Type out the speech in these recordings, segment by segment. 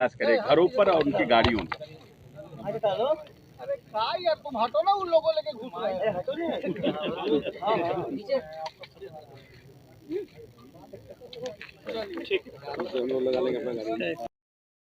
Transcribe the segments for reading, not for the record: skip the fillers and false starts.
प्रयास करें घरों पर और उनकी गाड़ियों में। अरे क्या यार, तुम हटो ना, उन लोगों लेके घुस रहे हैं। हटो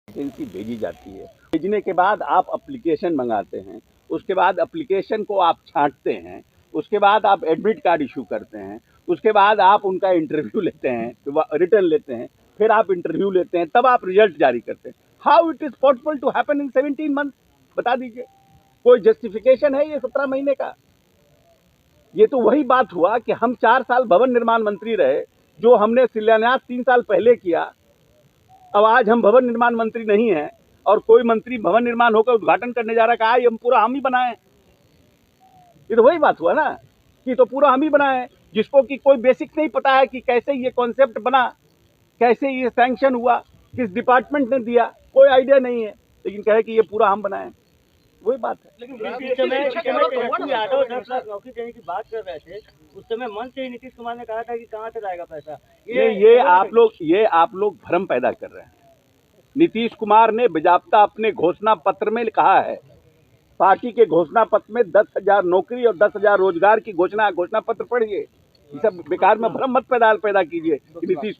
एजेंसी भेजी जाती है, भेजने के बाद आप एप्लीकेशन मंगाते हैं, उसके बाद एप्लीकेशन को आप छांटते हैं, उसके बाद आप एडमिट कार्ड इशू करते हैं, उसके बाद आप उनका इंटरव्यू लेते हैं, रिटर्न लेते हैं, फिर आप इंटरव्यू लेते हैं, तब आप रिजल्ट जारी करते हैं। How it is possible to happen in 17 month? बता दीजिए, कोई जस्टिफिकेशन है ये 17 महीने का? ये तो वही बात हुआ कि हम 4 साल भवन निर्माण मंत्री रहे, जो हमने शिलान्यास 3 साल पहले किया। अब आज हम भवन निर्माण मंत्री नहीं हैं और कोई मंत्री भवन निर्माण होकर उद्घाटन करने जा रहा है, हम पूरा हम ही बनाए। ये तो वही बात हुआ ना कि तो पूरा हम ही बनाए, जिसको कि कोई बेसिक नहीं पता है कि कैसे ये कॉन्सेप्ट बना, कैसे ये सैंक्शन हुआ, किस डिपार्टमेंट ने दिया, कोई आइडिया नहीं है, लेकिन कहे कि ये पूरा हम बनाए। वही बात है। लेकिन तेजस्वी यादव 10 लाख नौकरी देने की बात कर रहे थे, उस समय मंच से ही नीतीश कुमार ने कहा था कि कहाँ से लाएगा पैसा। ये आप लोग भ्रम पैदा कर रहे हैं। नीतीश कुमार ने बेजाब्ता अपने घोषणा पत्र में कहा है, पार्टी के घोषणा पत्र में 10,000 नौकरी और 10,000 रोजगार की घोषणा पत्र पढ़िए। ये सब बेकार में भ्रम मत पैदा कीजिए। नीतीश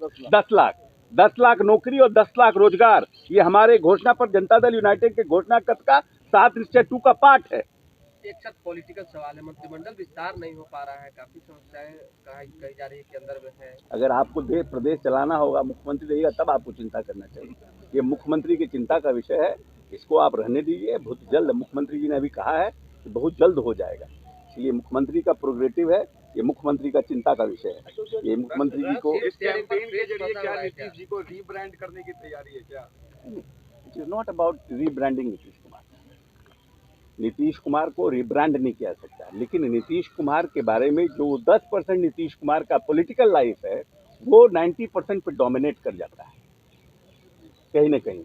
10 लाख नौकरी और 10 लाख रोजगार, ये हमारे घोषणा पत्र जनता दल यूनाइटेड के घोषणा पत्र का 7 निश्चय 2 का पार्ट है। एक छत पॉलिटिकल सवाल है, मंत्रिमंडल विस्तार नहीं हो पा रहा है, काफी समस्याएं कही जा रही है कि अंदर में है। अगर आपको देश प्रदेश चलाना होगा, मुख्यमंत्री रहिएगा, तब आपको चिंता करना चाहिए। ये मुख्यमंत्री की चिंता का विषय है, इसको आप रहने दीजिए। बहुत जल्द, मुख्यमंत्री जी ने अभी कहा है कि बहुत जल्द हो जाएगा, इसलिए मुख्यमंत्री का प्रोग्रेटिव है, ये मुख्यमंत्री का चिंता का विषय है। ये मुख्यमंत्री जी को इस कैंपेन के जरिए क्या नीतीश जी को रीब्रांड करने की तैयारी है क्या? It is not about rebranding Nitish Kumar. Nitish Kumar को रिब्रांड नहीं किया सकता, लेकिन नीतीश कुमार के बारे में जो 10% नीतीश कुमार का पॉलिटिकल लाइफ है, वो 90% पे डोमिनेट कर जाता है कहीं ना कहीं।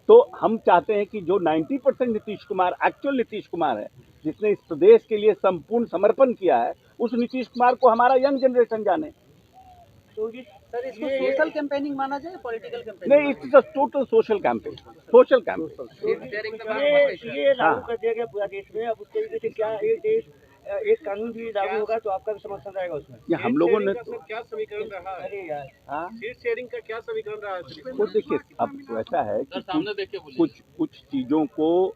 तो हम चाहते हैं कि जो 90% नीतीश कुमार एक्चुअल नीतीश कुमार है, जिसने इस प्रदेश के लिए संपूर्ण समर्पण किया है, उस नीतीश कुमार को हमारा यंग जनरेशन जाने। तो सर, इसको सोशल कैंपेनिंग माना जाए, पॉलिटिकल कैंपेनिंग? नहीं, it is a total social campaign. Social campaign ये लागू कर दिया गया पूरा देश में। अब उसके वजह से क्या एक कानून भी लागू होगा तो आपका भी समर्थन रहेगा उसमें? ये हम लोगों ने क्या समीकरण रहा है? अरे यार, सीट शेयरिंग का क्या समीकरण रहा है? तो देखिए, अब ऐसा है कि कुछ चीजों को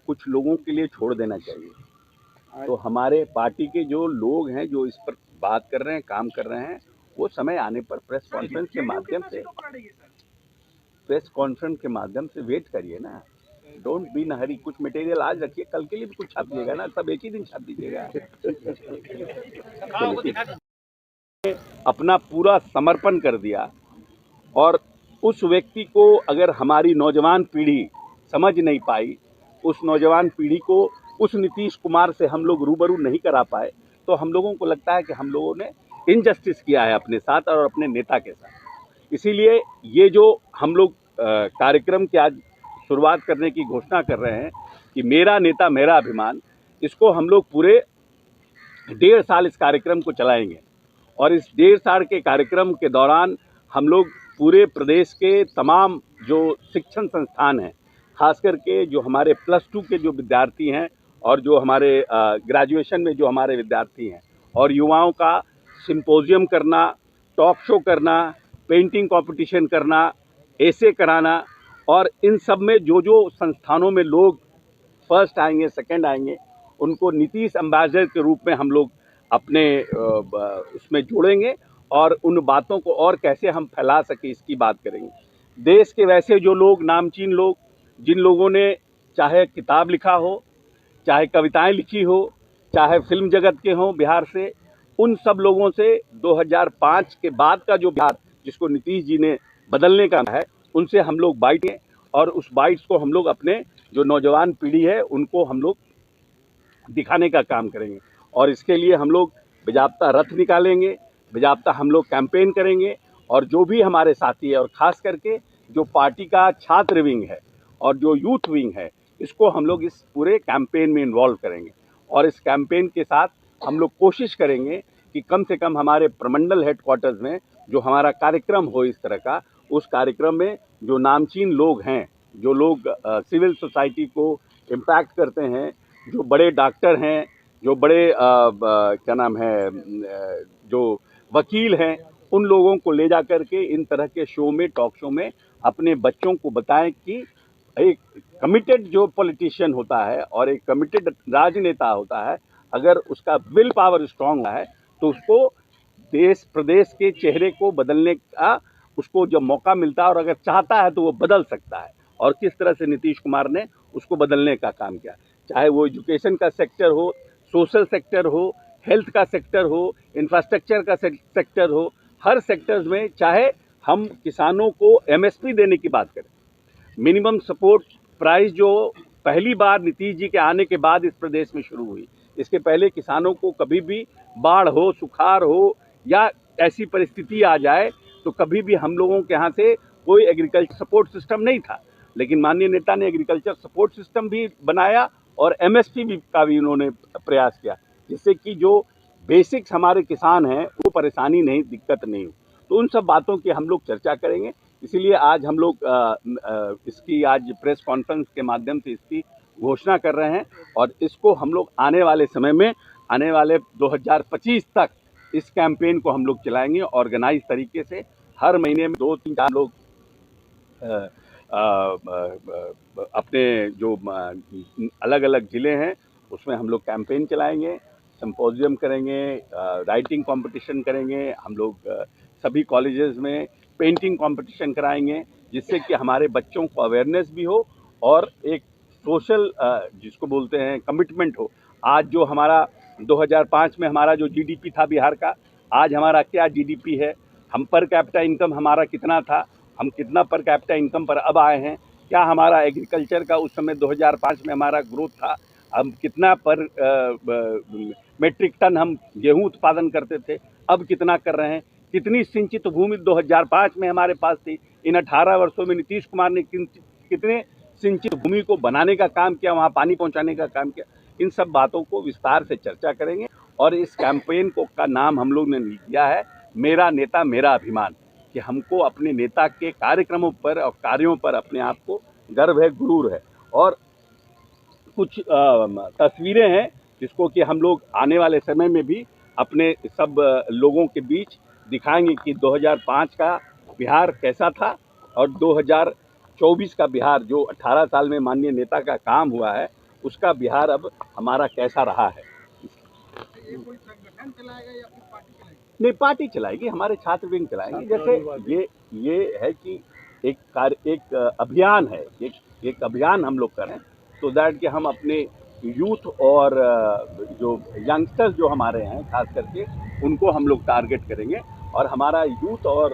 कुछ लोगों के लिए छोड़ देना चाहिए। तो हमारे पार्टी के जो लोग हैं, जो इस पर बात कर रहे हैं, काम कर रहे हैं, वो समय आने पर प्रेस कॉन्फ्रेंस के माध्यम से वेट करिए ना। डोंट बी इन हरी। कुछ मटेरियल आज रखिए, कल के लिए भी कुछ छाप दीजिएगा ना, सब एक ही दिन छाप दीजिएगा। अपना पूरा समर्पण कर दिया, और उस व्यक्ति को अगर हमारी नौजवान पीढ़ी समझ नहीं पाई, उस नौजवान पीढ़ी को उस नीतीश कुमार से हम लोग रूबरू नहीं करा पाए, तो हम लोगों को लगता है कि हम लोगों ने इनजस्टिस किया है अपने साथ और अपने नेता के साथ। इसीलिए ये जो हम लोग कार्यक्रम की आज शुरुआत करने की घोषणा कर रहे हैं कि मेरा नेता मेरा अभिमान, इसको हम लोग पूरे 1.5 साल इस कार्यक्रम को चलाएंगे। और इस 1.5 साल के कार्यक्रम के दौरान हम लोग पूरे प्रदेश के तमाम जो शिक्षण संस्थान हैं, खास करके जो हमारे +2 के जो विद्यार्थी हैं और जो हमारे ग्रेजुएशन में जो हमारे विद्यार्थी हैं, और युवाओं का सिंपोजियम करना, टॉक शो करना, पेंटिंग कंपटीशन करना, ऐसे कराना, और इन सब में जो जो संस्थानों में लोग फर्स्ट आएंगे, सेकंड आएंगे, उनको नीतीश एम्बेसडर के रूप में हम लोग अपने उसमें जोड़ेंगे, और उन बातों को और कैसे हम फैला सके इसकी बात करेंगे। देश के वैसे जो लोग नामचीन लोग, जिन लोगों ने चाहे किताब लिखा हो, चाहे कविताएं लिखी हो, चाहे फिल्म जगत के हों बिहार से, उन सब लोगों से 2005 के बाद का जो बिहार जिसको नीतीश जी ने बदलने का है, उनसे हम लोग बाइटें, और उस बाइट्स को हम लोग अपने जो नौजवान पीढ़ी है उनको हम लोग दिखाने का काम करेंगे। और इसके लिए हम लोग बेजाब्ता रथ निकालेंगे, बेजाब्ता हम लोग कैंपेन करेंगे, और जो भी हमारे साथी है, और ख़ास करके जो पार्टी का छात्र विंग है और जो यूथ विंग है, इसको हम लोग इस पूरे कैंपेन में इन्वॉल्व करेंगे। और इस कैंपेन के साथ हम लोग कोशिश करेंगे कि कम से कम हमारे प्रमंडल हेडक्वार्टर्स में जो हमारा कार्यक्रम हो इस तरह का, उस कार्यक्रम में जो नामचीन लोग हैं, जो लोग सिविल सोसाइटी को इम्पैक्ट करते हैं, जो बड़े डॉक्टर हैं, जो बड़े क्या नाम है, जो वकील हैं, उन लोगों को ले जा करके इन तरह के शो में, टॉक शो में अपने बच्चों को बताएं कि एक कमिटेड जो पॉलिटिशियन होता है और एक कमिटेड राजनेता होता है, अगर उसका विल पावर स्ट्रांग है तो उसको देश प्रदेश के चेहरे को बदलने का उसको जब मौका मिलता है और अगर चाहता है तो वो बदल सकता है। और किस तरह से नीतीश कुमार ने उसको बदलने का काम किया, चाहे वो एजुकेशन का सेक्टर हो, सोशल सेक्टर हो, हेल्थ का सेक्टर हो, इंफ्रास्ट्रक्चर का सेक्टर हो, हर सेक्टर्स में, चाहे हम किसानों को एमएसपी देने की बात करें, मिनिमम सपोर्ट प्राइस जो पहली बार नीतीश जी के आने के बाद इस प्रदेश में शुरू हुई, इसके पहले किसानों को कभी भी बाढ़ हो, सुखाड़ हो या ऐसी परिस्थिति आ जाए तो कभी भी हम लोगों के यहाँ से कोई एग्रीकल्चर सपोर्ट सिस्टम नहीं था, लेकिन माननीय नेता ने एग्रीकल्चर सपोर्ट सिस्टम भी बनाया और एमएसपी भी का भी उन्होंने प्रयास किया, जिससे कि जो बेसिक्स हमारे किसान हैं वो परेशानी नहीं, दिक्कत नहीं हो। तो उन सब बातों की हम लोग चर्चा करेंगे। इसीलिए आज हम लोग इसकी आज प्रेस कॉन्फ्रेंस के माध्यम से इसकी घोषणा कर रहे हैं और इसको हम लोग आने वाले समय में, आने वाले 2025 तक इस कैंपेन को हम लोग चलाएंगे ऑर्गेनाइज तरीके से। हर महीने में 2-3-4 लोग अपने जो अलग अलग ज़िले हैं उसमें हम लोग कैंपेन चलाएंगे, सिंपोजियम करेंगे, राइटिंग कंपटीशन करेंगे, हम लोग सभी कॉलेजेस में पेंटिंग कंपटीशन कराएंगे, जिससे कि हमारे बच्चों को अवेयरनेस भी हो और एक सोशल जिसको बोलते हैं कमिटमेंट हो। आज जो हमारा 2005 में हमारा जो जीडीपी था बिहार का, आज हमारा क्या जीडीपी है, हम पर कैपिटा इनकम हमारा कितना था, हम कितना पर कैपिटा इनकम पर अब आए हैं, क्या हमारा एग्रीकल्चर का उस समय 2005 में हमारा ग्रोथ था, हम कितना पर मेट्रिक टन हम गेहूं उत्पादन करते थे, अब कितना कर रहे हैं, कितनी सिंचित भूमि 2005 में हमारे पास थी, इन 18 वर्षों में नीतीश कुमार ने कितने सिंचित भूमि को बनाने का काम किया, वहाँ पानी पहुँचाने का काम किया। इन सब बातों को विस्तार से चर्चा करेंगे और इस कैंपेन को का नाम हम लोग ने दिया है मेरा नेता मेरा अभिमान, कि हमको अपने नेता के कार्यक्रमों पर और कार्यों पर अपने आप को गर्व है, गुरूर है। और कुछ तस्वीरें हैं जिसको कि हम लोग आने वाले समय में भी अपने सब लोगों के बीच दिखाएंगे कि 2005 का बिहार कैसा था और 2024 का बिहार, जो 18 साल में माननीय नेता का काम हुआ है, उसका बिहार अब हमारा कैसा रहा है। ये कोई संगठन चलाएगा या फिर पार्टी चलाएगी? नहीं, पार्टी चलाएगी, हमारे छात्र विंग चलाएंगे। जैसे ये है कि एक अभियान है, एक अभियान हम लोग करें तो दैट कि हम अपने यूथ और जो यंगस्टर्स जो हमारे हैं खास करके उनको हम लोग टारगेट करेंगे और हमारा यूथ और